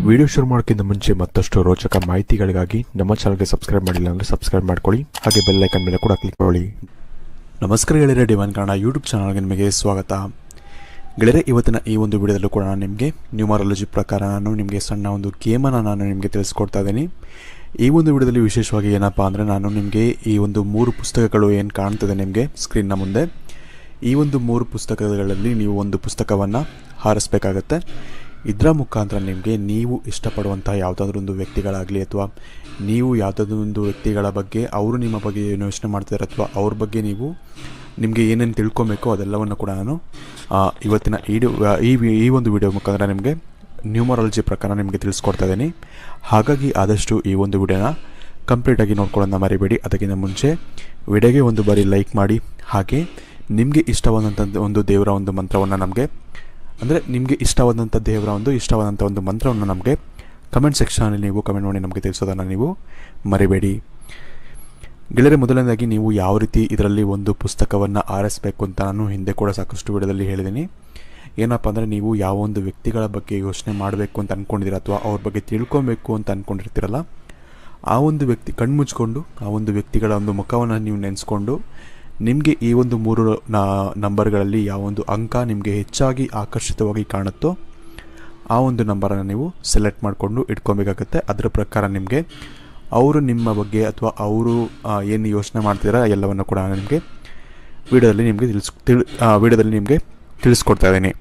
Video ಶುರು ಮಾಡೋಕ್ಕಿಂತ ಮುಂಚೆ ಮತ್ತಷ್ಟು ರೋಚಕ ಮಾಹಿತಿಗಳಿಗಾಗಿ ನಮ್ಮ ಚಾನಲ್ಗೆ ಸಬ್ಸ್ಕ್ರೈಬ್ ಮಾಡಿಲ್ಲ ಅಂದರೆ ಸಬ್ಸ್ಕ್ರೈಬ್ ಮಾಡ್ಕೊಳ್ಳಿ, ಹಾಗೆ ಬೆಲ್ ಐಕನ್ ಮೇಲೆ ಕೂಡ ಕ್ಲಿಕ್ ಮಾಡಿ. ನಮಸ್ಕಾರ ಗೆಳೆಯರೆ, ಡಿವೈನ್ ಕನ್ನಡ ಯೂಟ್ಯೂಬ್ ಚಾನಲ್ಗೆ ನಿಮಗೆ ಸ್ವಾಗತ. ಗೆಳೆಯರೆ, ಇವತ್ತಿನ ಈ ಒಂದು ವಿಡಿಯೋದಲ್ಲೂ ಕೂಡ ನಾನು ನಿಮಗೆ ನ್ಯೂಮರಾಲಜಿ ಪ್ರಕಾರ ನಿಮಗೆ ಸಣ್ಣ ಒಂದು ಗೇಮನ್ನು ನಾನು ನಿಮಗೆ ತಿಳಿಸ್ಕೊಡ್ತಾ ಇದ್ದೀನಿ. ಈ ಒಂದು ವಿಡಿಯೋದಲ್ಲಿ ವಿಶೇಷವಾಗಿ ಏನಪ್ಪ ಅಂದರೆ ನಾನು ನಿಮಗೆ ಈ ಒಂದು 3 ಪುಸ್ತಕಗಳು ಏನು ಕಾಣ್ತದೆ ನಿಮಗೆ ಸ್ಕ್ರೀನ್ನ ಮುಂದೆ, ಈ ಒಂದು 3 ಪುಸ್ತಕಗಳಲ್ಲಿ ನೀವು ಒಂದು ಪುಸ್ತಕವನ್ನು ಆರಿಸಬೇಕಾಗತ್ತೆ. ಇದರ ಮುಖಾಂತರ ನಿಮಗೆ ನೀವು ಇಷ್ಟಪಡುವಂತಹ ಯಾವುದಾದ್ರೂ ಒಂದು ವ್ಯಕ್ತಿಗಳಾಗಲಿ ಅಥವಾ ನೀವು ಯಾವುದಾದ್ರೂ ಒಂದು ವ್ಯಕ್ತಿಗಳ ಬಗ್ಗೆ ಅವರು ನಿಮ್ಮ ಬಗ್ಗೆ ಏನು ಯೋಚನೆ ಮಾಡ್ತಿದ್ದಾರೆ ಅಥವಾ ಅವ್ರ ಬಗ್ಗೆ ನಿಮಗೆ ಏನೇನು ತಿಳ್ಕೊಬೇಕೋ ಅದೆಲ್ಲವನ್ನು ಕೂಡ ನಾನು ಇವತ್ತಿನ ಈ ಒಂದು ವಿಡಿಯೋ ಮುಖಾಂತರ ನಿಮಗೆ ನ್ಯೂಮರಾಲಜಿ ಪ್ರಕಾರ ನಿಮಗೆ ತಿಳಿಸ್ಕೊಡ್ತಾ ಇದ್ದೀನಿ. ಹಾಗಾಗಿ ಆದಷ್ಟು ಈ ಒಂದು ವಿಡಿಯೋನ ಕಂಪ್ಲೀಟಾಗಿ ನೋಡ್ಕೊಳ್ಳೋದನ್ನ ಮರಿಬೇಡಿ. ಅದಕ್ಕಿಂತ ಮುಂಚೆ ವಿಡಿಯೋಗೆ ಒಂದು ಬಾರಿ ಲೈಕ್ ಮಾಡಿ, ಹಾಗೆ ನಿಮಗೆ ಇಷ್ಟವಾದಂಥ ಒಂದು ದೇವರ ಒಂದು ಮಂತ್ರವನ್ನು ನಿಮಗೆ ಇಷ್ಟವಾದಂಥ ಒಂದು ಮಂತ್ರವನ್ನು ನಮಗೆ ಕಮೆಂಟ್ ಸೆಕ್ಷನಲ್ಲಿ ನೀವು ಕಮೆಂಟ್ ಮಾಡಿ ನಮಗೆ ತಿಳಿಸೋದನ್ನು ನೀವು ಮರಿಬೇಡಿ. ಗೆಳೆಯರೆ, ಮೊದಲನೇದಾಗಿ ನೀವು ಯಾವ ರೀತಿ ಇದರಲ್ಲಿ ಒಂದು ಪುಸ್ತಕವನ್ನು ಆರಿಸಬೇಕು ಅಂತ ನಾನು ಹಿಂದೆ ಕೂಡ ಸಾಕಷ್ಟು ವಿಡಿಯೋದಲ್ಲಿ ಹೇಳಿದ್ದೀನಿ. ಏನಪ್ಪ ಅಂದರೆ ನೀವು ಯಾವ ಒಂದು ವ್ಯಕ್ತಿಗಳ ಬಗ್ಗೆ ಯೋಚನೆ ಮಾಡಬೇಕು ಅಂತ ಅಂದ್ಕೊಂಡಿದ್ದೀರ ಅಥವಾ ಅವ್ರ ಬಗ್ಗೆ ತಿಳ್ಕೊಬೇಕು ಅಂತ ಅಂದ್ಕೊಂಡಿರ್ತೀರಲ್ಲ, ಆ ಒಂದು ವ್ಯಕ್ತಿ ಕಣ್ಮುಚ್ಕೊಂಡು ಆ ಒಂದು ವ್ಯಕ್ತಿಗಳ ಒಂದು ಮುಖವನ್ನು ನೀವು ನೆನೆಸ್ಕೊಂಡು ನಿಮಗೆ ಈ ಒಂದು 3 ನಂಬರ್ಗಳಲ್ಲಿ ಯಾವ ಒಂದು ಅಂಕ ನಿಮಗೆ ಹೆಚ್ಚಾಗಿ ಆಕರ್ಷಿತವಾಗಿ ಕಾಣುತ್ತೋ ಆ ಒಂದು ನಂಬರನ್ನು ನೀವು ಸೆಲೆಕ್ಟ್ ಮಾಡಿಕೊಂಡು ಇಟ್ಕೊಬೇಕಾಗತ್ತೆ. ಅದರ ಪ್ರಕಾರ ನಿಮಗೆ ಅವರು ನಿಮ್ಮ ಬಗ್ಗೆ ಅಥವಾ ಅವರು ಏನು ಯೋಚನೆ ಮಾಡ್ತೀರಾ ಎಲ್ಲವನ್ನು ಕೂಡ ನಿಮಗೆ ವಿಡಿಯೋದಲ್ಲಿ ನಿಮಗೆ ತಿಳಿಸ್ಕೊಡ್ತಾ ಇದ್ದೀನಿ.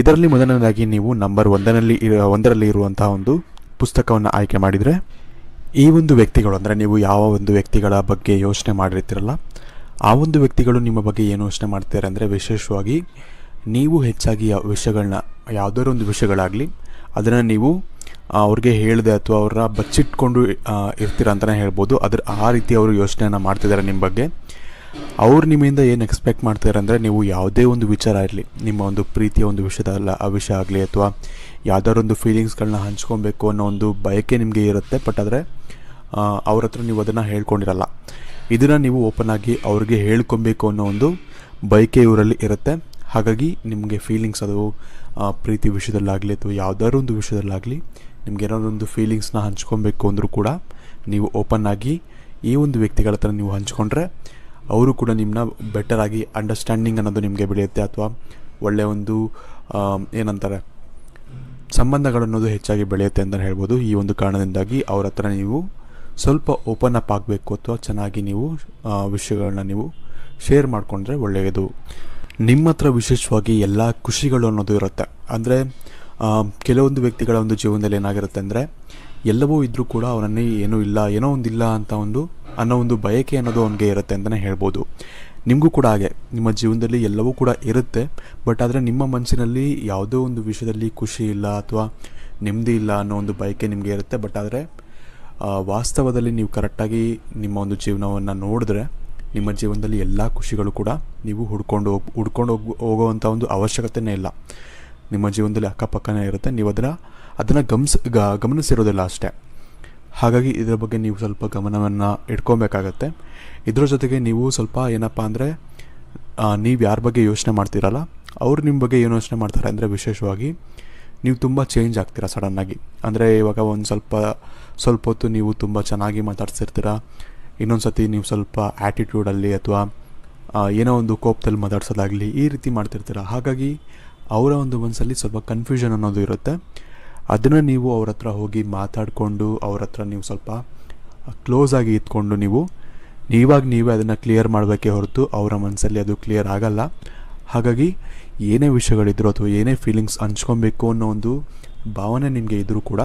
ಇದರಲ್ಲಿ ಮೊದಲನೇದಾಗಿ ನೀವು ನಂಬರ್ 1ರಲ್ಲಿ ಇರುವಂತಹ ಒಂದು ಪುಸ್ತಕವನ್ನು ಆಯ್ಕೆ ಮಾಡಿದರೆ, ಈ ಒಂದು ವ್ಯಕ್ತಿಗಳು ಅಂದರೆ ನೀವು ಯಾವ ಒಂದು ವ್ಯಕ್ತಿಗಳ ಬಗ್ಗೆ ಯೋಚನೆ ಮಾಡಿರ್ತೀರಲ್ಲ ಆ ಒಂದು ವ್ಯಕ್ತಿಗಳು ನಿಮ್ಮ ಬಗ್ಗೆ ಏನು ಯೋಚನೆ ಮಾಡ್ತಾರೆ ಅಂದರೆ, ವಿಶೇಷವಾಗಿ ನೀವು ಹೆಚ್ಚಾಗಿ ವಿಷಯಗಳನ್ನ ಯಾವುದಾದ್ರು ಒಂದು ವಿಷಯಗಳಾಗಲಿ ಅದನ್ನು ನೀವು ಅವ್ರಿಗೆ ಹೇಳಿದೆ ಅಥವಾ ಅವರ ಬಚ್ಚಿಟ್ಕೊಂಡು ಇರ್ತೀರ ಅಂತಲೇ ಹೇಳ್ಬೋದು. ಆ ರೀತಿ ಅವರು ಯೋಚನೆಯನ್ನು ಮಾಡ್ತಿದ್ದಾರೆ ನಿಮ್ಮ ಬಗ್ಗೆ. ಅವ್ರು ನಿಮ್ಮಿಂದ ಏನು ಎಕ್ಸ್ಪೆಕ್ಟ್ ಮಾಡ್ತಾರೆ ಅಂದರೆ, ನೀವು ಯಾವುದೇ ಒಂದು ವಿಚಾರ ಇರಲಿ, ನಿಮ್ಮ ಒಂದು ಪ್ರೀತಿಯ ಒಂದು ವಿಷಯ ಆಗಲಿ ಅಥವಾ ಯಾವುದಾದ್ರು ಒಂದು ಫೀಲಿಂಗ್ಸ್ಗಳನ್ನ ಹಂಚ್ಕೊಬೇಕು ಅನ್ನೋ ಒಂದು ಬಯಕೆ ನಿಮಗೆ ಇರುತ್ತೆ. ಬಟ್ ಆದರೆ ಅವ್ರ ಹತ್ರ ನೀವು ಅದನ್ನು ಹೇಳ್ಕೊಂಡಿರಲ್ಲ. ಇದನ್ನು ನೀವು ಓಪನ್ ಆಗಿ ಅವ್ರಿಗೆ ಹೇಳ್ಕೊಬೇಕು ಅನ್ನೋ ಒಂದು ಬಯಕೆ ಇವರಲ್ಲಿ ಇರುತ್ತೆ. ಹಾಗಾಗಿ ನಿಮಗೆ ಫೀಲಿಂಗ್ಸ್ ಅದು ಪ್ರೀತಿ ವಿಷಯದಲ್ಲಾಗಲಿ ಅಥವಾ ಯಾವುದಾದ್ರು ಒಂದು ವಿಷಯದಲ್ಲಾಗಲಿ ನಿಮ್ಗೆ ಏನಾದ್ರು ಒಂದು ಫೀಲಿಂಗ್ಸ್ನ ಹಂಚ್ಕೊಬೇಕು ಅಂದರೂ ಕೂಡ ನೀವು ಓಪನ್ ಆಗಿ ಈ ಒಂದು ವ್ಯಕ್ತಿಗಳ ಹತ್ರ ನೀವು ಹಂಚ್ಕೊಂಡ್ರೆ ಅವರು ಕೂಡ ನಿಮ್ಮನ್ನ ಬೆಟರಾಗಿ ಅಂಡರ್ಸ್ಟ್ಯಾಂಡಿಂಗ್ ಅನ್ನೋದು ನಿಮಗೆ ಬೆಳೆಯುತ್ತೆ ಅಥವಾ ಒಳ್ಳೆಯ ಒಂದು ಏನಂತಾರೆ ಸಂಬಂಧಗಳನ್ನೋದು ಹೆಚ್ಚಾಗಿ ಬೆಳೆಯುತ್ತೆ ಅಂತ ಹೇಳ್ಬೋದು. ಈ ಒಂದು ಕಾರಣದಿಂದಾಗಿ ಅವ್ರ ಹತ್ರ ನೀವು ಸ್ವಲ್ಪ ಓಪನ್ ಅಪ್ ಆಗಬೇಕು ಅಥವಾ ಚೆನ್ನಾಗಿ ನೀವು ವಿಷಯಗಳನ್ನ ನೀವು ಶೇರ್ ಮಾಡಿಕೊಂಡ್ರೆ ಒಳ್ಳೆಯದು. ನಿಮ್ಮ ಹತ್ರ ವಿಶೇಷವಾಗಿ ಎಲ್ಲ ಖುಷಿಗಳು ಅನ್ನೋದು ಇರುತ್ತೆ. ಅಂದರೆ ಕೆಲವೊಂದು ವ್ಯಕ್ತಿಗಳ ಒಂದು ಜೀವನದಲ್ಲಿ ಏನಾಗಿರುತ್ತೆ ಅಂದರೆ, ಎಲ್ಲವೂ ಇದ್ದರೂ ಕೂಡ ಅವನಲ್ಲಿ ಏನೋ ಒಂದಿಲ್ಲ ಅಂತ ಅನ್ನೋ ಒಂದು ಬಯಕೆ ಅನ್ನೋದು ಅವನಿಗೆ ಇರುತ್ತೆ ಅಂತಲೇ ಹೇಳ್ಬೋದು. ನಿಮಗೂ ಕೂಡ ಹಾಗೆ ನಿಮ್ಮ ಜೀವನದಲ್ಲಿ ಎಲ್ಲವೂ ಕೂಡ ಇರುತ್ತೆ. ಬಟ್ ಆದರೆ ನಿಮ್ಮ ಮನಸ್ಸಿನಲ್ಲಿ ಯಾವುದೋ ಒಂದು ವಿಷಯದಲ್ಲಿ ಖುಷಿ ಇಲ್ಲ ಅಥವಾ ನೆಮ್ಮದಿ ಇಲ್ಲ ಅನ್ನೋ ಒಂದು ಬಯಕೆ ನಿಮಗೆ ಇರುತ್ತೆ. ಬಟ್ ಆದರೆ ವಾಸ್ತವದಲ್ಲಿ ನೀವು ಕರೆಕ್ಟಾಗಿ ನಿಮ್ಮ ಒಂದು ಜೀವನವನ್ನು ನೋಡಿದ್ರೆ ನಿಮ್ಮ ಜೀವನದಲ್ಲಿ ಎಲ್ಲ ಖುಷಿಗಳು ಕೂಡ ನೀವು ಹುಡ್ಕೊಂಡು ಹೋಗೋವಂಥ ಒಂದು ಅವಶ್ಯಕತೆಯೇ ಇಲ್ಲ. ನಿಮ್ಮ ಜೀವನದಲ್ಲಿ ಅಕ್ಕಪಕ್ಕನೇ ಇರುತ್ತೆ. ನೀವು ಅದನ್ನು ಗಮನಿಸಿರೋದಿಲ್ಲ ಅಷ್ಟೇ. ಹಾಗಾಗಿ ಇದರ ಬಗ್ಗೆ ನೀವು ಸ್ವಲ್ಪ ಗಮನವನ್ನು ಇಟ್ಕೊಬೇಕಾಗತ್ತೆ. ಇದರ ಜೊತೆಗೆ ನೀವು ಸ್ವಲ್ಪ ಏನಪ್ಪ ಅಂದರೆ, ನೀವು ಯಾರ ಬಗ್ಗೆ ಯೋಚನೆ ಮಾಡ್ತೀರಲ್ಲ ಅವ್ರು ನಿಮ್ಮ ಬಗ್ಗೆ ಏನು ಯೋಚನೆ ಮಾಡ್ತಾರೆ ಅಂದರೆ, ವಿಶೇಷವಾಗಿ ನೀವು ತುಂಬ ಚೇಂಜ್ ಆಗ್ತೀರಾ ಸಡನ್ನಾಗಿ. ಅಂದರೆ ಇವಾಗ ಒಂದು ಸ್ವಲ್ಪ ಹೊತ್ತು ನೀವು ತುಂಬ ಚೆನ್ನಾಗಿ ಮಾತಾಡ್ಸಿರ್ತೀರ, ಇನ್ನೊಂದು ಸತಿ ನೀವು ಸ್ವಲ್ಪ ಆ್ಯಟಿಟ್ಯೂಡಲ್ಲಿ ಅಥವಾ ಏನೋ ಒಂದು ಕೋಪದಲ್ಲಿ ಮಾತಾಡ್ಸೋದಾಗಲಿ ಈ ರೀತಿ ಮಾಡ್ತಿರ್ತೀರ. ಹಾಗಾಗಿ ಅವರ ಒಂದು ಮನಸ್ಸಲ್ಲಿ ಸ್ವಲ್ಪ ಕನ್ಫ್ಯೂಷನ್ ಅನ್ನೋದು ಇರುತ್ತೆ. ಅದನ್ನು ನೀವು ಅವ್ರ ಹತ್ರ ಹೋಗಿ ಮಾತಾಡಿಕೊಂಡು ಅವ್ರ ಹತ್ರ ನೀವು ಸ್ವಲ್ಪ ಕ್ಲೋಸ್ ಆಗಿ ಇದ್ಕೊಂಡು ನೀವೇ ಅದನ್ನು ಕ್ಲಿಯರ್ ಮಾಡಬೇಕೇ ಹೊರತು ಅವರ ಮನಸ್ಸಲ್ಲಿ ಅದು ಕ್ಲಿಯರ್ ಆಗಲ್ಲ. ಹಾಗಾಗಿ ಏನೇ ವಿಷಯಗಳಿದ್ರು ಅಥವಾ ಏನೇ ಫೀಲಿಂಗ್ಸ್ ಹಂಚ್ಕೊಬೇಕು ಅನ್ನೋ ಒಂದು ಭಾವನೆ ನಿಮಗೆ ಇದ್ದರೂ ಕೂಡ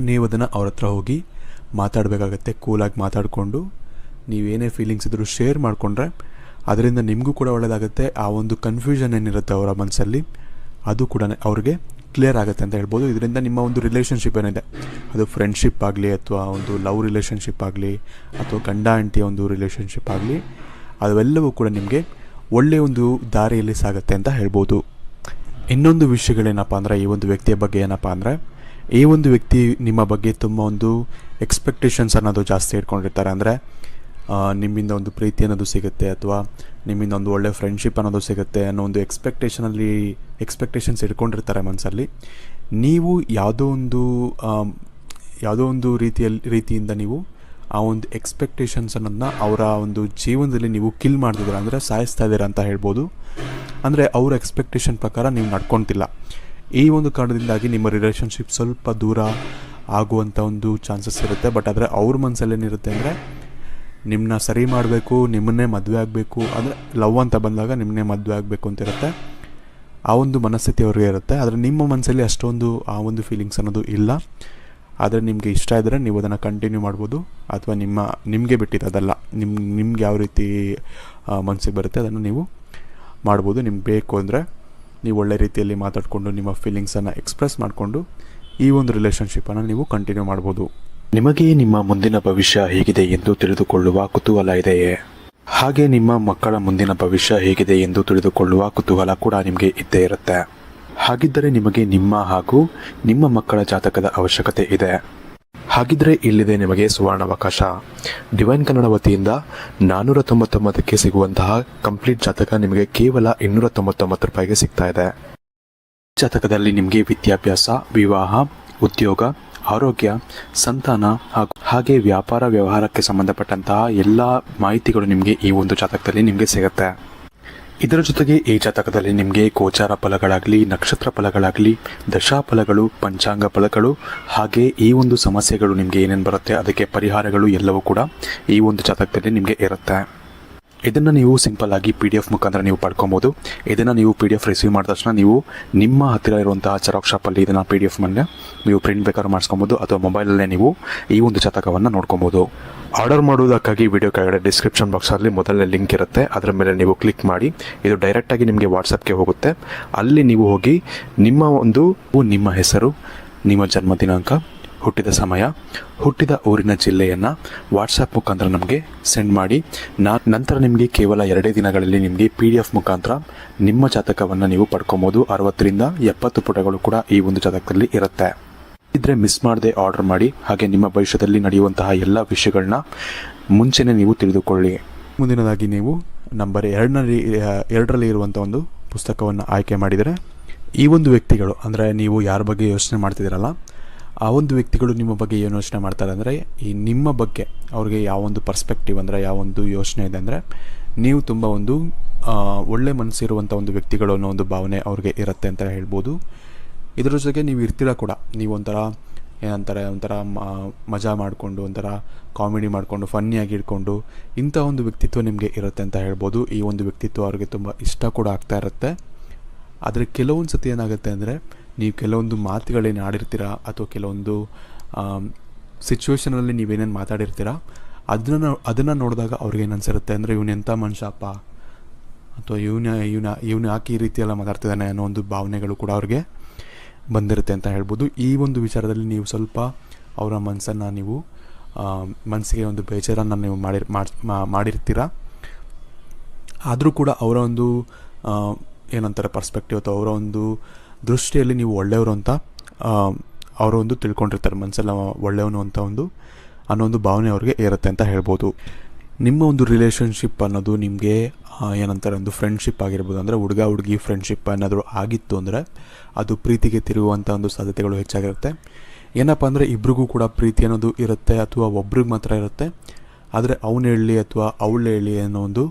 ನೀವು ಅದನ್ನು ಅವ್ರ ಹತ್ರ ಹೋಗಿ ಮಾತಾಡಬೇಕಾಗತ್ತೆ. ಕೂಲಾಗಿ ಮಾತಾಡಿಕೊಂಡು ನೀವೇನೇ ಫೀಲಿಂಗ್ಸ್ ಇದ್ದರೂ ಶೇರ್ ಮಾಡಿಕೊಂಡ್ರೆ ಅದರಿಂದ ನಿಮಗೂ ಕೂಡ ಒಳ್ಳೆಯದಾಗುತ್ತೆ. ಆ ಒಂದು ಕನ್ಫ್ಯೂಷನ್ ಏನಿರುತ್ತೆ ಅವರ ಮನಸ್ಸಲ್ಲಿ ಅದು ಕೂಡ ಅವ್ರಿಗೆ ಕ್ಲಿಯರ್ ಆಗುತ್ತೆ ಅಂತ ಹೇಳ್ಬೋದು. ಇದರಿಂದ ನಿಮ್ಮ ಒಂದು ರಿಲೇಷನ್ಶಿಪ್ ಏನಿದೆ, ಅದು ಫ್ರೆಂಡ್ಶಿಪ್ ಆಗಲಿ ಅಥವಾ ಒಂದು ಲವ್ ರಿಲೇಷನ್ಶಿಪ್ ಆಗಲಿ ಅಥವಾ ಗಂಡ ಹೆಂಡತಿಯ ಒಂದು ರಿಲೇಷನ್ಶಿಪ್ ಆಗಲಿ, ಅವೆಲ್ಲವೂ ಕೂಡ ನಿಮಗೆ ಒಳ್ಳೆಯ ಒಂದು ದಾರಿಯಲ್ಲಿ ಸಾಗುತ್ತೆ ಅಂತ ಹೇಳ್ಬೋದು. ಇನ್ನೊಂದು ವಿಷಯಗಳೇನಪ್ಪ ಅಂದರೆ, ಈ ಒಂದು ವ್ಯಕ್ತಿಯ ಬಗ್ಗೆ ಏನಪ್ಪ ಅಂದರೆ, ಈ ಒಂದು ವ್ಯಕ್ತಿ ನಿಮ್ಮ ಬಗ್ಗೆ ತುಂಬ ಒಂದು ಎಕ್ಸ್ಪೆಕ್ಟೇಷನ್ಸ್ ಅನ್ನೋದು ಜಾಸ್ತಿ ಇಟ್ಕೊಂಡಿರ್ತಾರೆ. ಅಂದರೆ ನಿಮ್ಮಿಂದ ಒಂದು ಪ್ರೀತಿ ಅನ್ನೋದು ಸಿಗುತ್ತೆ ಅಥವಾ ನಿಮ್ಮಿಂದ ಒಂದು ಒಳ್ಳೆ ಫ್ರೆಂಡ್ಶಿಪ್ ಅನ್ನೋದು ಸಿಗುತ್ತೆ ಅನ್ನೋ ಒಂದು ಎಕ್ಸ್ಪೆಕ್ಟೇಷನ್ಸ್ ಇಟ್ಕೊಂಡಿರ್ತಾರೆ ಮನಸ್ಸಲ್ಲಿ. ನೀವು ಯಾವುದೋ ಒಂದು ರೀತಿಯಿಂದ ನೀವು ಆ ಒಂದು ಎಕ್ಸ್ಪೆಕ್ಟೇಷನ್ಸನ್ನು ಅವರ ಒಂದು ಜೀವನದಲ್ಲಿ ನೀವು ಕಿಲ್ ಮಾಡ್ತಿದ್ದೀರ, ಅಂದರೆ ಸಾಯಿಸ್ತಾ ಇದ್ದೀರಾ ಅಂತ ಹೇಳ್ಬೋದು. ಅಂದರೆ ಅವ್ರ ಎಕ್ಸ್ಪೆಕ್ಟೇಷನ್ ಪ್ರಕಾರ ನೀವು ನಡ್ಕೊತಿಲ್ಲ. ಈ ಒಂದು ಕಾರಣದಿಂದಾಗಿ ನಿಮ್ಮ ರಿಲೇಷನ್ಶಿಪ್ ಸ್ವಲ್ಪ ದೂರ ಆಗುವಂಥ ಒಂದು ಚಾನ್ಸಸ್ ಇರುತ್ತೆ. ಬಟ್ ಆದರೆ ಅವ್ರ ಮನಸ್ಸಲ್ಲಿ ಏನಿರುತ್ತೆ ಅಂದರೆ ನಿಮ್ಮನ್ನ ಸರಿ ಮಾಡಬೇಕು, ನಿಮ್ಮನ್ನೇ ಮದುವೆ ಆಗಬೇಕು, ಅಂದರೆ ಲವ್ ಅಂತ ಬಂದಾಗ ನಿಮ್ಮನ್ನೇ ಮದುವೆ ಆಗಬೇಕು ಅಂತ ಇರುತ್ತೆ. ಆ ಒಂದು ಮನಸ್ಥಿತಿ ಅವ್ರಿಗೆ ಇರುತ್ತೆ. ಆದರೆ ನಿಮ್ಮ ಮನಸ್ಸಲ್ಲಿ ಅಷ್ಟೊಂದು ಆ ಒಂದು ಫೀಲಿಂಗ್ಸ್ ಅನ್ನೋದು ಇಲ್ಲ. ಆದರೆ ನಿಮಗೆ ಇಷ್ಟ ಇದ್ದರೆ ನೀವು ಅದನ್ನು ಕಂಟಿನ್ಯೂ ಮಾಡ್ಬೋದು, ಅಥವಾ ನಿಮಗೆ ಬಿಟ್ಟಿದ್ದು ಅದಲ್ಲ, ನಿಮ್ಗೆ ಯಾವ ರೀತಿ ಮನಸ್ಸಿಗೆ ಬರುತ್ತೆ ಅದನ್ನು ನೀವು ಮಾಡ್ಬೋದು. ನಿಮ್ಗೆ ಬೇಕು ಅಂದರೆ ನೀವು ಒಳ್ಳೆ ರೀತಿಯಲ್ಲಿ ಮಾತಾಡಿಕೊಂಡು ನಿಮ್ಮ ಫೀಲಿಂಗ್ಸನ್ನು ಎಕ್ಸ್ಪ್ರೆಸ್ ಮಾಡಿಕೊಂಡು ಈ ಒಂದು ರಿಲೇಷನ್ಶಿಪ್ಪನ್ನು ನೀವು ಕಂಟಿನ್ಯೂ ಮಾಡ್ಬೋದು. ನಿಮಗೆ ನಿಮ್ಮ ಮುಂದಿನ ಭವಿಷ್ಯ ಹೇಗಿದೆ ಎಂದು ತಿಳಿದುಕೊಳ್ಳುವ ಕುತೂಹಲ ಇದೆಯೇ? ಹಾಗೆ ನಿಮ್ಮ ಮಕ್ಕಳ ಮುಂದಿನ ಭವಿಷ್ಯ ಹೇಗಿದೆ ಎಂದು ತಿಳಿದುಕೊಳ್ಳುವ ಕುತೂಹಲ ಕೂಡ ನಿಮಗೆ ಇದ್ದೇ ಇರುತ್ತೆ. ಹಾಗಿದ್ದರೆ ನಿಮಗೆ ನಿಮ್ಮ ಹಾಗೂ ನಿಮ್ಮ ಮಕ್ಕಳ ಜಾತಕದ ಅವಶ್ಯಕತೆ ಇದೆ. ಹಾಗಿದ್ರೆ ಇಲ್ಲಿದೆ ನಿಮಗೆ ಸುವರ್ಣಾವಕಾಶ. ಡಿವೈನ್ ಕನ್ನಡ ವತಿಯಿಂದ 499ಕ್ಕೆ ಸಿಗುವಂತಹ ಕಂಪ್ಲೀಟ್ ಜಾತಕ ನಿಮಗೆ ಕೇವಲ 299 ರೂಪಾಯಿಗೆ ಸಿಗ್ತಾ ಇದೆ. ಜಾತಕದಲ್ಲಿ ನಿಮಗೆ ವಿದ್ಯಾಭ್ಯಾಸ, ವಿವಾಹ, ಉದ್ಯೋಗ, ಆರೋಗ್ಯ, ಸಂತಾನ ಹಾಗೆ ವ್ಯಾಪಾರ ವ್ಯವಹಾರಕ್ಕೆ ಸಂಬಂಧಪಟ್ಟಂತಹ ಎಲ್ಲ ಮಾಹಿತಿಗಳು ನಿಮಗೆ ಈ ಒಂದು ಜಾತಕದಲ್ಲಿ ನಿಮಗೆ ಸಿಗುತ್ತೆ. ಇದರ ಜೊತೆಗೆ ಈ ಜಾತಕದಲ್ಲಿ ನಿಮಗೆ ಗೋಚಾರ ಫಲಗಳಾಗಲಿ, ನಕ್ಷತ್ರ ಫಲಗಳಾಗಲಿ, ದಶಾ ಫಲಗಳು, ಪಂಚಾಂಗ ಫಲಗಳು, ಹಾಗೆ ಈ ಒಂದು ಸಮಸ್ಯೆಗಳು ನಿಮಗೆ ಏನೇನು ಬರುತ್ತೆ ಅದಕ್ಕೆ ಪರಿಹಾರಗಳು ಎಲ್ಲವೂ ಕೂಡ ಈ ಒಂದು ಜಾತಕದಲ್ಲಿ ನಿಮಗೆ ಇರುತ್ತೆ. ಇದನ್ನು ನೀವು ಸಿಂಪಲ್ ಆಗಿ PDF ಮುಖಾಂತರ ನೀವು ಪಡ್ಕೊಬೋದು. ಇದನ್ನು ನೀವು PDF ರಿಸೀವ್ ಮಾಡಿದ ತಕ್ಷಣ ನೀವು ನಿಮ್ಮ ಹತ್ತಿರ ಇರುವಂತಹ ಜೆರಾಕ್ಸ್ ಶಾಪಲ್ಲಿ ಇದನ್ನು PDF ಮೇಲೆ ನೀವು ಪ್ರಿಂಟ್ ಬೇಕಾದ್ರೂ ಮಾಡಿಸ್ಕೊಬೋದು, ಅಥವಾ ಮೊಬೈಲಲ್ಲೇ ನೀವು ಈ ಒಂದು ಜಾತಕವನ್ನು ನೋಡ್ಕೊಬೋದು. ಆರ್ಡರ್ ಮಾಡುವುದಕ್ಕಾಗಿ ವಿಡಿಯೋ ಕೆಳಗಡೆ ಡಿಸ್ಕ್ರಿಪ್ಷನ್ ಬಾಕ್ಸಲ್ಲಿ ಮೊದಲನೇ ಲಿಂಕ್ ಇರುತ್ತೆ, ಅದರ ಮೇಲೆ ನೀವು ಕ್ಲಿಕ್ ಮಾಡಿ ಇದು ಡೈರೆಕ್ಟಾಗಿ ನಿಮಗೆ ವಾಟ್ಸಪ್ಗೆ ಹೋಗುತ್ತೆ. ಅಲ್ಲಿ ನೀವು ಹೋಗಿ ನಿಮ್ಮ ಹೆಸರು, ನಿಮ್ಮ ಜನ್ಮ ದಿನಾಂಕ, ಹುಟ್ಟಿದ ಸಮಯ, ಹುಟ್ಟಿದ ಊರಿನ ಜಿಲ್ಲೆಯನ್ನು ವಾಟ್ಸಪ್ ಮುಖಾಂತರ ನಮಗೆ ಸೆಂಡ್ ಮಾಡಿ. ನಂತರ ನಿಮಗೆ ಕೇವಲ 2 ದಿನಗಳಲ್ಲಿ ನಿಮಗೆ PDF ಮುಖಾಂತರ ನಿಮ್ಮ ಜಾತಕವನ್ನು ನೀವು ಪಡ್ಕೊಬೋದು. 60ರಿಂದ 70 ಪುಟಗಳು ಕೂಡ ಈ ಒಂದು ಜಾತಕದಲ್ಲಿ ಇರುತ್ತೆ. ಇದ್ರೆ ಮಿಸ್ ಮಾಡದೆ ಆರ್ಡರ್ ಮಾಡಿ, ಹಾಗೆ ನಿಮ್ಮ ಭವಿಷ್ಯದಲ್ಲಿ ನಡೆಯುವಂತಹ ಎಲ್ಲ ವಿಷಯಗಳನ್ನ ಮುಂಚೆನೇ ನೀವು ತಿಳಿದುಕೊಳ್ಳಿ. ಮುಂದಿನದಾಗಿ ನೀವು ನಂಬರ್ 2ರಲ್ಲಿ ಇರುವಂಥ ಒಂದು ಪುಸ್ತಕವನ್ನು ಆಯ್ಕೆ ಮಾಡಿದರೆ, ಈ ಒಂದು ವ್ಯಕ್ತಿಗಳು ಅಂದರೆ ನೀವು ಯಾರ ಬಗ್ಗೆ ಯೋಚನೆ ಮಾಡ್ತಿದ್ದೀರಲ್ಲ ಆ ಒಂದು ವ್ಯಕ್ತಿಗಳು ನಿಮ್ಮ ಬಗ್ಗೆ ಏನು ಯೋಚನೆ ಮಾಡ್ತಾರೆ ಅಂದರೆ, ಈ ನಿಮ್ಮ ಬಗ್ಗೆ ಅವ್ರಿಗೆ ಯಾವೊಂದು ಪರ್ಸ್ಪೆಕ್ಟಿವ್ ಅಂದರೆ ಯಾವೊಂದು ಯೋಚನೆ ಇದೆ ಅಂದರೆ, ನೀವು ತುಂಬ ಒಂದು ಒಳ್ಳೆ ಮನಸ್ಸಿರುವಂಥ ಒಂದು ವ್ಯಕ್ತಿಗಳು ಅನ್ನೋ ಒಂದು ಭಾವನೆ ಅವ್ರಿಗೆ ಇರುತ್ತೆ ಅಂತ ಹೇಳ್ಬೋದು. ಇದರ ಜೊತೆಗೆ ನೀವು ಇರ್ತೀರ ಕೂಡ, ನೀವು ಒಂಥರ ಮಜಾ ಮಾಡಿಕೊಂಡು, ಒಂಥರ ಕಾಮಿಡಿ ಮಾಡಿಕೊಂಡು, ಫನ್ನಿಯಾಗಿ ಇಟ್ಕೊಂಡು ಇಂಥ ಒಂದು ವ್ಯಕ್ತಿತ್ವ ನಿಮಗೆ ಇರುತ್ತೆ ಅಂತ ಹೇಳ್ಬೋದು. ಈ ಒಂದು ವ್ಯಕ್ತಿತ್ವ ಅವ್ರಿಗೆ ತುಂಬ ಇಷ್ಟ ಕೂಡ ಆಗ್ತಾ ಇರುತ್ತೆ. ಆದರೆ ಕೆಲವೊಂದು ಸತಿ ಏನಾಗುತ್ತೆ ಅಂದರೆ, ನೀವು ಕೆಲವೊಂದು ಮಾತುಗಳೇನು ಆಡಿರ್ತೀರ ಅಥವಾ ಕೆಲವೊಂದು ಸಿಚುವೇಷನಲ್ಲಿ ನೀವೇನೇನು ಮಾತಾಡಿರ್ತೀರ ಅದನ್ನು ನೋಡಿದಾಗ ಅವ್ರಿಗೇನು ಅನಿಸಿರುತ್ತೆ ಅಂದರೆ, ಇವನು ಎಂಥ ಮನುಷ್ಯಪ್ಪ, ಅಥವಾ ಇವನು ಯಾಕೆ ಈ ರೀತಿಯೆಲ್ಲ ಮಾತಾಡ್ತಿದ್ದಾನೆ ಅನ್ನೋ ಒಂದು ಭಾವನೆಗಳು ಕೂಡ ಅವ್ರಿಗೆ ಬಂದಿರುತ್ತೆ ಅಂತ ಹೇಳ್ಬೋದು. ಈ ಒಂದು ವಿಚಾರದಲ್ಲಿ ನೀವು ಸ್ವಲ್ಪ ಅವರ ಮನಸ್ಸಿಗೆ ಒಂದು ಬೇಜಾರನ್ನು ನೀವು ಮಾಡಿರ್ತೀರ. ಆದರೂ ಕೂಡ ಅವರ ಒಂದು ಏನಂತಾರೆ ಪರ್ಸ್ಪೆಕ್ಟಿವ್ ಅಥವಾ ಅವರ ಒಂದು ದೃಷ್ಟಿಯಲ್ಲಿ ನೀವು ಒಳ್ಳೆಯವರು ಅಂತ ಅವರು ಒಂದು ತಿಳ್ಕೊಂಡಿರ್ತಾರೆ. ಮನಸ್ಸೆಲ್ಲ ಒಳ್ಳೆಯವನು ಅಂತ ಅನ್ನೋ ಒಂದು ಭಾವನೆ ಅವ್ರಿಗೆ ಇರುತ್ತೆ ಅಂತ ಹೇಳ್ಬೋದು. ನಿಮ್ಮ ಒಂದು ರಿಲೇಷನ್ಶಿಪ್ ಅನ್ನೋದು ನಿಮಗೆ ಏನಂತಾರೆ ಒಂದು ಫ್ರೆಂಡ್ಶಿಪ್ ಆಗಿರ್ಬೋದು, ಅಂದರೆ ಹುಡುಗಿ ಫ್ರೆಂಡ್ಶಿಪ್ ಏನಾದರೂ ಆಗಿತ್ತು ಅಂದರೆ ಅದು ಪ್ರೀತಿಗೆ ತಿರುಗುವಂಥ ಒಂದು ಸಾಧ್ಯತೆಗಳು ಹೆಚ್ಚಾಗಿರುತ್ತೆ. ಏನಪ್ಪ ಅಂದರೆ ಇಬ್ರಿಗೂ ಕೂಡ ಪ್ರೀತಿ ಅನ್ನೋದು ಇರುತ್ತೆ, ಅಥವಾ ಒಬ್ರಿಗೆ ಮಾತ್ರ ಇರುತ್ತೆ. ಆದರೆ ಅವನು ಹೇಳಲಿ ಅಥವಾ ಅವಳು ಹೇಳಿ ಅನ್ನೋ ಒಂದು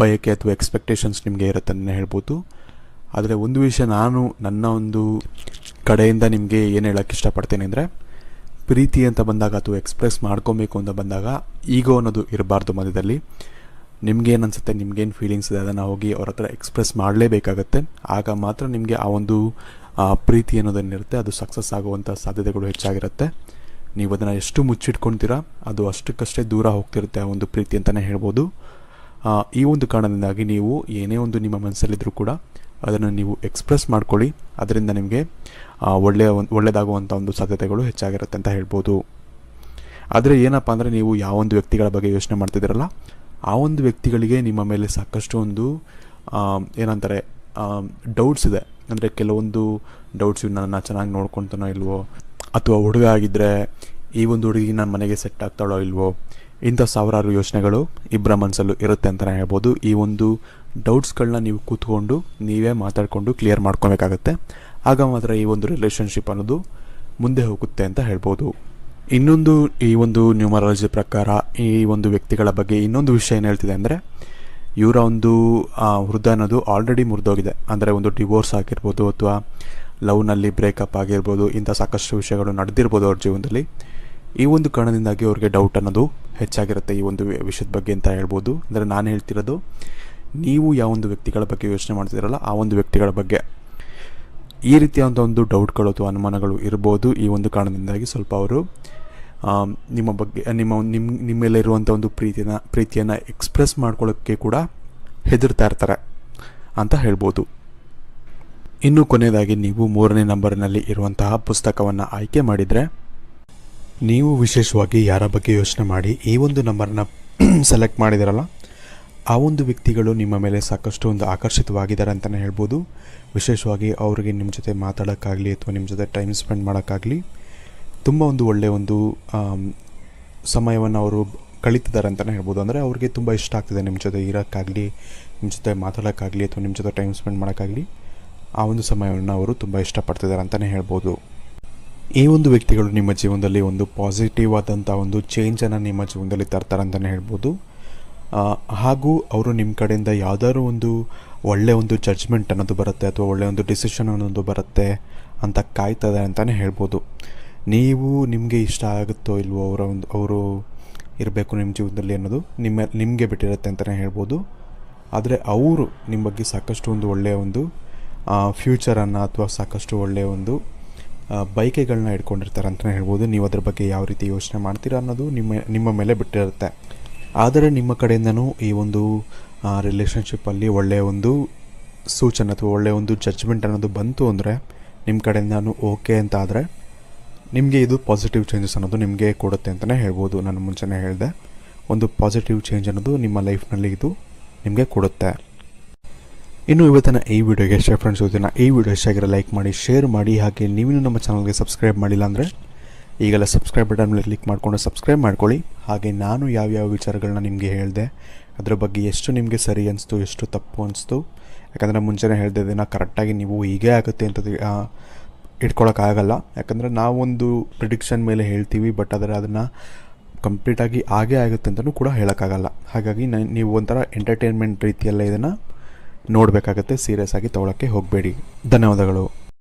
ಬಯಕೆ ಅಥವಾ ಎಕ್ಸ್ಪೆಕ್ಟೇಷನ್ಸ್ ನಿಮಗೆ ಇರುತ್ತೆ ಅಂತಲೇ ಹೇಳ್ಬೋದು. ಆದರೆ ಒಂದು ವಿಷಯ ನಾನು ನನ್ನ ಒಂದು ಕಡೆಯಿಂದ ನಿಮಗೆ ಏನು ಹೇಳೋಕ್ಕೆ ಇಷ್ಟಪಡ್ತೇನೆ ಅಂದರೆ, ಪ್ರೀತಿ ಅಂತ ಬಂದಾಗ ಅಥವಾ ಎಕ್ಸ್ಪ್ರೆಸ್ ಮಾಡ್ಕೊಬೇಕು ಅಂತ ಬಂದಾಗ ಈಗೋ ಅನ್ನೋದು ಇರಬಾರ್ದು ಮಧ್ಯದಲ್ಲಿ. ನಿಮ್ಗೇನು ಅನಿಸುತ್ತೆ, ನಿಮ್ಗೇನು ಫೀಲಿಂಗ್ಸ್ ಇದೆ ಅದನ್ನು ಹೋಗಿ ಅವ್ರ ಹತ್ರ ಎಕ್ಸ್ಪ್ರೆಸ್ ಮಾಡಲೇಬೇಕಾಗತ್ತೆ. ಆಗ ಮಾತ್ರ ನಿಮಗೆ ಆ ಒಂದು ಪ್ರೀತಿ ಅನ್ನೋದೇನಿರುತ್ತೆ ಅದು ಸಕ್ಸಸ್ ಆಗುವಂಥ ಸಾಧ್ಯತೆಗಳು ಹೆಚ್ಚಾಗಿರುತ್ತೆ. ನೀವು ಅದನ್ನು ಎಷ್ಟು ಮುಚ್ಚಿಟ್ಕೊಳ್ತೀರಾ ಅದು ಅಷ್ಟಕ್ಕಷ್ಟೇ ದೂರ ಹೋಗ್ತಿರುತ್ತೆ ಆ ಒಂದು ಪ್ರೀತಿ ಅಂತಲೇ ಹೇಳ್ಬೋದು. ಈ ಒಂದು ಕಾರಣದಿಂದಾಗಿ ನೀವು ಏನೇ ಒಂದು ನಿಮ್ಮ ಮನಸ್ಸಲ್ಲಿದ್ದರೂ ಕೂಡ ಅದನ್ನು ನೀವು ಎಕ್ಸ್ಪ್ರೆಸ್ ಮಾಡ್ಕೊಳ್ಳಿ. ಅದರಿಂದ ನಿಮಗೆ ಒಳ್ಳೆಯದಾಗುವಂಥ ಒಂದು ಸಾಧ್ಯತೆಗಳು ಹೆಚ್ಚಾಗಿರುತ್ತೆ ಅಂತ ಹೇಳ್ಬೋದು. ಆದರೆ ಏನಪ್ಪ ಅಂದರೆ, ನೀವು ಯಾವೊಂದು ವ್ಯಕ್ತಿಗಳ ಬಗ್ಗೆ ಯೋಚನೆ ಮಾಡ್ತಿದ್ದೀರಲ್ಲ ಆ ಒಂದು ವ್ಯಕ್ತಿಗಳಿಗೆ ನಿಮ್ಮ ಮೇಲೆ ಸಾಕಷ್ಟು ಒಂದು ಏನಂತಾರೆ ಡೌಟ್ಸ್ ಇದೆ. ಅಂದರೆ ಕೆಲವೊಂದು ಡೌಟ್ಸ್, ನನ್ನ ಚೆನ್ನಾಗಿ ನೋಡ್ಕೊತಾನೋ ಇಲ್ವೋ, ಅಥವಾ ಹುಡುಗ ಆಗಿದ್ದರೆ ಈ ಒಂದು ಹುಡುಗಿ ನನ್ನ ಮನೆಗೆ ಸೆಟ್ ಆಗ್ತಾಳೋ ಇಲ್ವೋ, ಇಂಥ ಸಾವಿರಾರು ಯೋಚನೆಗಳು ಇಬ್ಬರ ಮನಸ್ಸಲ್ಲೂ ಇರುತ್ತೆ ಅಂತಲೇ ಹೇಳ್ಬೋದು. ಈ ಒಂದು ಡೌಟ್ಸ್ಗಳನ್ನ ನೀವು ಕೂತ್ಕೊಂಡು ನೀವೇ ಮಾತಾಡಿಕೊಂಡು ಕ್ಲಿಯರ್ ಮಾಡ್ಕೊಬೇಕಾಗತ್ತೆ. ಆಗ ಮಾತ್ರ ಈ ಒಂದು ರಿಲೇಷನ್ಶಿಪ್ ಅನ್ನೋದು ಮುಂದೆ ಹೋಗುತ್ತೆ ಅಂತ ಹೇಳ್ಬೋದು. ಇನ್ನೊಂದು ಈ ಒಂದು ನ್ಯೂಮರಾಲಜಿ ಪ್ರಕಾರ ಈ ಒಂದು ವ್ಯಕ್ತಿಗಳ ಬಗ್ಗೆ ಇನ್ನೊಂದು ವಿಷಯ ಏನು ಹೇಳ್ತಿದೆ ಅಂದರೆ, ಇವರ ಒಂದು ಹೃದಯ ಅನ್ನೋದು ಆಲ್ರೆಡಿ ಮುರಿದೋಗಿದೆ. ಅಂದರೆ ಒಂದು ಡಿವೋರ್ಸ್ ಆಗಿರ್ಬೋದು ಅಥವಾ ಲವ್ನಲ್ಲಿ ಬ್ರೇಕಪ್ ಆಗಿರ್ಬೋದು, ಇಂಥ ಸಾಕಷ್ಟು ವಿಷಯಗಳು ನಡೆದಿರ್ಬೋದು ಅವ್ರ ಜೀವನದಲ್ಲಿ. ಈ ಒಂದು ಕಾರಣದಿಂದಾಗಿ ಅವ್ರಿಗೆ ಡೌಟ್ ಅನ್ನೋದು ಹೆಚ್ಚಾಗಿರುತ್ತೆ ಈ ಒಂದು ವಿಷಯದ ಬಗ್ಗೆ ಅಂತ ಹೇಳ್ಬೋದು. ಅಂದರೆ ನಾನು ಹೇಳ್ತಿರೋದು, ನೀವು ಯಾವ ಒಂದು ವ್ಯಕ್ತಿಗಳ ಬಗ್ಗೆ ಯೋಚನೆ ಮಾಡ್ತಿದ್ದೀರಲ್ಲ ಆ ಒಂದು ವ್ಯಕ್ತಿಗಳ ಬಗ್ಗೆ ಈ ರೀತಿಯಾದಂಥ ಒಂದು ಡೌಟ್ಗಳು ಅಥವಾ ಅನುಮಾನಗಳು ಇರ್ಬೋದು. ಈ ಒಂದು ಕಾರಣದಿಂದಾಗಿ ಸ್ವಲ್ಪ ಅವರು ನಿಮ್ಮ ಬಗ್ಗೆ ನಿಮ್ಮ ಮೇಲೆ ಇರುವಂಥ ಒಂದು ಪ್ರೀತಿಯನ್ನು ಎಕ್ಸ್ಪ್ರೆಸ್ ಮಾಡ್ಕೊಳ್ಳೋಕ್ಕೆ ಕೂಡ ಹೆದರ್ತಾ ಇರ್ತಾರೆ ಅಂತ ಹೇಳ್ಬೋದು. ಇನ್ನು ಕೊನೆಯದಾಗಿ ನೀವು 3ನೇ ನಂಬರ್ನಲ್ಲಿ ಇರುವಂತಹ ಪುಸ್ತಕವನ್ನು ಆಯ್ಕೆ ಮಾಡಿದರೆ, ನೀವು ವಿಶೇಷವಾಗಿ ಯಾರ ಬಗ್ಗೆ ಯೋಚನೆ ಮಾಡಿ ಈ ಒಂದು ನಂಬರ್ನ ಸೆಲೆಕ್ಟ್ ಮಾಡಿದಿರಲ್ಲ ಆ ಒಂದು ವ್ಯಕ್ತಿಗಳು ನಿಮ್ಮ ಮೇಲೆ ಸಾಕಷ್ಟು ಒಂದು ಆಕರ್ಷಿತವಾಗಿದ್ದಾರೆ ಅಂತಲೇ ಹೇಳ್ಬೋದು. ವಿಶೇಷವಾಗಿ ಅವರಿಗೆ ನಿಮ್ಮ ಜೊತೆ ಮಾತಾಡೋಕ್ಕಾಗಲಿ ಅಥವಾ ನಿಮ್ಮ ಜೊತೆ ಟೈಮ್ ಸ್ಪೆಂಡ್ ಮಾಡೋಕ್ಕಾಗಲಿ ತುಂಬ ಒಂದು ಒಳ್ಳೆಯ ಒಂದು ಸಮಯವನ್ನು ಅವರು ಕಳೀತಿದ್ದಾರೆ ಅಂತಲೇ ಹೇಳ್ಬೋದು. ಅಂದರೆ ಅವ್ರಿಗೆ ತುಂಬ ಇಷ್ಟ ಆಗ್ತಿದೆ ನಿಮ್ಮ ಜೊತೆ ಇರೋಕ್ಕಾಗಲಿ, ನಿಮ್ಮ ಜೊತೆ ಮಾತಾಡೋಕ್ಕಾಗಲಿ ಅಥವಾ ನಿಮ್ಮ ಜೊತೆ ಟೈಮ್ ಸ್ಪೆಂಡ್ ಮಾಡೋಕ್ಕಾಗಲಿ ಆ ಒಂದು ಸಮಯವನ್ನು ಅವರು ತುಂಬ ಇಷ್ಟಪಡ್ತಿದ್ದಾರೆ ಅಂತಲೇ ಹೇಳ್ಬೋದು. ಈ ಒಂದು ವ್ಯಕ್ತಿಗಳು ನಿಮ್ಮ ಜೀವನದಲ್ಲಿ ಒಂದು ಪಾಸಿಟಿವ್ ಆದಂಥ ಒಂದು ಚೇಂಜನ್ನು ನಿಮ್ಮ ಜೀವನದಲ್ಲಿ ತರ್ತಾರೆ ಅಂತಲೇ ಹೇಳ್ಬೋದು. ಹಾಗೂ ಅವರು ನಿಮ್ಮ ಕಡೆಯಿಂದ ಯಾವುದಾದ್ರು ಒಂದು ಒಳ್ಳೆಯ ಒಂದು ಜಡ್ಜ್ಮೆಂಟ್ ಅನ್ನೋದು ಬರುತ್ತೆ ಅಥವಾ ಒಳ್ಳೆಯ ಒಂದು ಡಿಸಿಷನ್ ಅನ್ನೋದು ಬರುತ್ತೆ ಅಂತ ಕಾಯ್ತದೆ ಅಂತಲೇ ಹೇಳ್ಬೋದು. ನೀವು ನಿಮಗೆ ಇಷ್ಟ ಆಗುತ್ತೋ ಇಲ್ವೋ ಅವರು ಇರಬೇಕು ನಿಮ್ಮ ಜೀವನದಲ್ಲಿ ಅನ್ನೋದು ನಿಮಗೆ ಬಿಟ್ಟಿರುತ್ತೆ ಅಂತಲೇ ಹೇಳ್ಬೋದು. ಆದರೆ ಅವರು ನಿಮ್ಮ ಬಗ್ಗೆ ಸಾಕಷ್ಟು ಒಂದು ಒಳ್ಳೆಯ ಒಂದು ಫ್ಯೂಚರನ್ನು ಅಥವಾ ಸಾಕಷ್ಟು ಒಳ್ಳೆಯ ಒಂದು ಬೈಕೆಗಳನ್ನ ಇಟ್ಕೊಂಡಿರ್ತಾರೆ ಅಂತಲೇ ಹೇಳ್ಬೋದು. ನೀವು ಅದ್ರ ಬಗ್ಗೆ ಯಾವ ರೀತಿ ಯೋಚನೆ ಮಾಡ್ತೀರಾ ಅನ್ನೋದು ನಿಮ್ಮ ಮೇಲೆ ಬಿಟ್ಟಿರುತ್ತೆ. ಆದರೆ ನಿಮ್ಮ ಕಡೆಯಿಂದನೂ ಈ ಒಂದು ರಿಲೇಷನ್ಶಿಪ್ಪಲ್ಲಿ ಒಳ್ಳೆಯ ಒಂದು ಸೂಚನೆ ಅಥವಾ ಒಳ್ಳೆಯ ಒಂದು ಜಡ್ಜ್ಮೆಂಟ್ ಅನ್ನೋದು ಬಂತು ಅಂದರೆ ನಿಮ್ಮ ಕಡೆಯಿಂದನೂ ಓಕೆ ಅಂತ ಆದರೆ ನಿಮಗೆ ಇದು ಪಾಸಿಟಿವ್ ಚೇಂಜಸ್ ಅನ್ನೋದು ನಿಮಗೆ ಕೊಡುತ್ತೆ ಅಂತಲೇ ಹೇಳ್ಬೋದು. ನಾನು ಮುಂಚೆನೇ ಹೇಳಿದೆ, ಒಂದು ಪಾಸಿಟಿವ್ ಚೇಂಜ್ ಅನ್ನೋದು ನಿಮ್ಮ ಲೈಫ್ನಲ್ಲಿ ಇದು ನಿಮಗೆ ಕೊಡುತ್ತೆ. ಇನ್ನು ಇವತ್ತಿನ ಈ ವಿಡಿಯೋಗೆ ಇಷ್ಟ ಫ್ರೆಂಡ್ಸ್, ಇವತ್ತಿನ ಈ ವಿಡಿಯೋ ಇಷ್ಟ ಆಗಿರೋ ಲೈಕ್ ಮಾಡಿ, ಶೇರ್ ಮಾಡಿ. ಹಾಗೆ ನೀವಿನ್ನೂ ನಮ್ಮ ಚಾನಲ್ಗೆ ಸಬ್ಸ್ಕ್ರೈಬ್ ಮಾಡಿಲ್ಲ ಅಂದರೆ ಈಗೆಲ್ಲ ಸಬ್ಸ್ಕ್ರೈಬ್ ಬಟನ್ ಮೇಲೆ ಕ್ಲಿಕ್ ಮಾಡಿಕೊಂಡು ಸಬ್ಸ್ಕ್ರೈಬ್ ಮಾಡ್ಕೊಳ್ಳಿ. ಹಾಗೆ ನಾನು ಯಾವ್ಯಾವ ವಿಚಾರಗಳನ್ನ ನಿಮಗೆ ಹೇಳಿದೆ, ಅದರ ಬಗ್ಗೆ ಎಷ್ಟು ನಿಮಗೆ ಸರಿ ಅನಿಸ್ತು, ಎಷ್ಟು ತಪ್ಪು ಅನಿಸ್ತು, ಯಾಕಂದರೆ ಮುಂಚೆನೇ ಹೇಳಿದೆ ಇದನ್ನು ಕರೆಕ್ಟಾಗಿ ನೀವು ಹೀಗೇ ಆಗುತ್ತೆ ಅಂತ ಇಟ್ಕೊಳ್ಳೋಕ್ಕಾಗಲ್ಲ. ಯಾಕಂದರೆ ನಾವೊಂದು ಪ್ರಿಡಿಕ್ಷನ್ ಮೇಲೆ ಹೇಳ್ತೀವಿ, ಬಟ್ ಆದರೆ ಅದನ್ನು ಕಂಪ್ಲೀಟಾಗಿ ಆಗೇ ಆಗುತ್ತೆ ಅಂತಲೂ ಕೂಡ ಹೇಳೋಕ್ಕಾಗಲ್ಲ. ಹಾಗಾಗಿ ನೀವು ಒಂಥರ ಎಂಟರ್ಟೈನ್ಮೆಂಟ್ ರೀತಿಯಲ್ಲೇ ಇದನ್ನು ನೋಡಬೇಕಾಗತ್ತೆ, ಸೀರಿಯಸ್ ಆಗಿ ತೊಗೊಳಕ್ಕೆ ಹೋಗಬೇಡಿ. ಧನ್ಯವಾದಗಳು.